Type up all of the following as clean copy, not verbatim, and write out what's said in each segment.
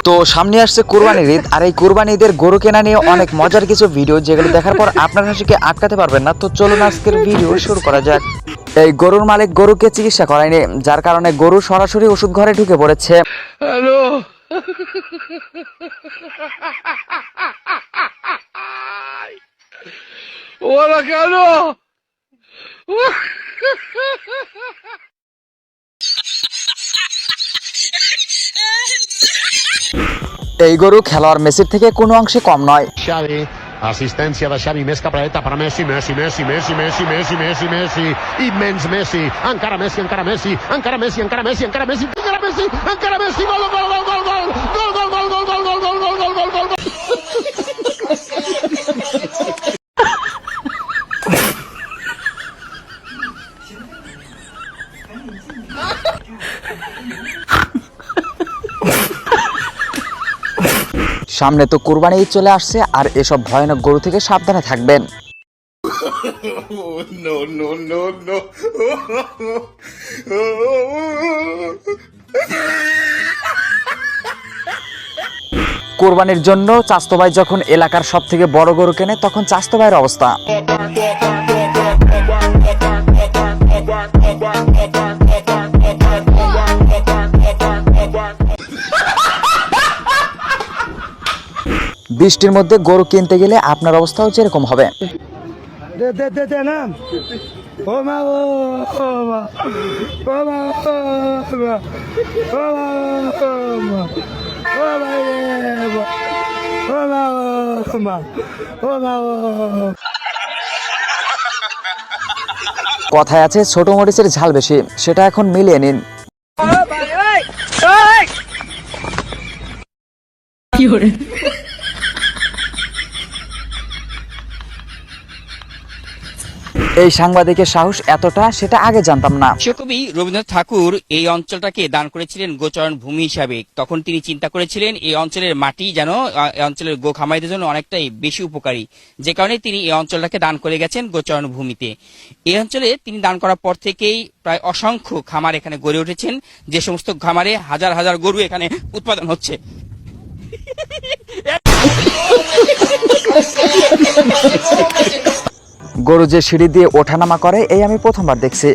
তো সামনে আসছে কুরবানির ঈদ, আর এই কুরবানি ঈদের গরু কেনা নিয়ে অনেক মজার কিছু ভিডিও, যেগুলো দেখার পর আপনার হাসিকে আটকাতে পারবেন না। তো চলুন আজকের ভিডিও শুরু করা যাক। এই গরুর মালিক গরুকে চিকিৎসা করায়নি, যার কারণে গরু সরাসরি ওষুধ ঘরে ঢুকে পড়েছে। হ্যালো, ওরা কেন? এই গরু খেলোয়াড় মেসির থেকে কোনো অংশে কম নয়। Xavi, assistència de Xavi, més cap a la dreta per a Messi, Messi, Messi, Messi, Messi, Messi, Messi, Messi, immens Messi, encara Messi, encara Messi, encara Messi, encara Messi, encara Messi, encara Messi, encara Messi, gol, gol, gol, gol, gol, gol, gol, gol, gol, gol, gol, gol, gol, gol, gol, gol, gol. সামনে তো কুরবানি ঈদ চলে আসছে, আর এসব ভয়ানক গরু থেকে সাবধানে থাকবেন। No, no, no, no. কুরবানির জন্য চাচতো ভাই যখন এলাকার সব থেকে বড় গরু কেনে, তখন চাচতো ভাইয়ের অবস্থা। বৃষ্টির মধ্যে গরু কিনতে গেলে আপনার অবস্থাও যেরকম হবে। কথায় আছে ছোট মরিচের ঝাল বেশি, সেটা এখন মিলিয়ে নিন। এই সাংবাদিকের সাহস এতটা, সেটা আগে জানতাম না। বিশ্বকবি রবীন্দ্রনাথ ঠাকুর এই অঞ্চলটাকে দান করেছিলেন গোচারণ ভূমি হিসাবে। তখন তিনি চিন্তা করেছিলেন এই অঞ্চলের মাটি যেন এই অঞ্চলের গো খামারিদের জন্য অনেকটাই বেশি উপকারী, যে কারণে তিনি এই অঞ্চলটাকে দান করে গেছেন গোচারণ ভূমিতে। এই অঞ্চলে তিনি দান করার পর থেকেই প্রায় অসংখ্য খামার এখানে গড়ে উঠেছেন, যে সমস্ত খামারে হাজার হাজার গরু এখানে উৎপাদন হচ্ছে। গরু যে সিঁড়ি দিয়ে ওঠানামা করে, এই আমি প্রথমবার দেখছি।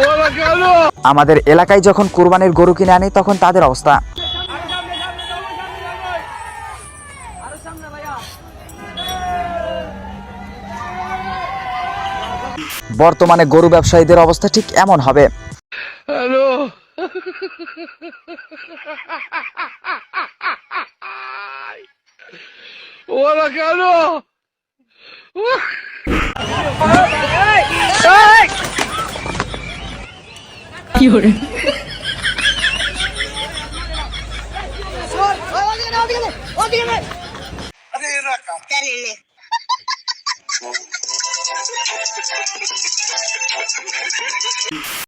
ওরা কেন? আমাদের এলাকায় যখন কুরবানির গরু কিনে আনি, তখন তাদের অবস্থা। বর্তমানে গরু ব্যবসায়ীদের অবস্থা ঠিক এমন হবে। হ্যালো, ওরা কেন?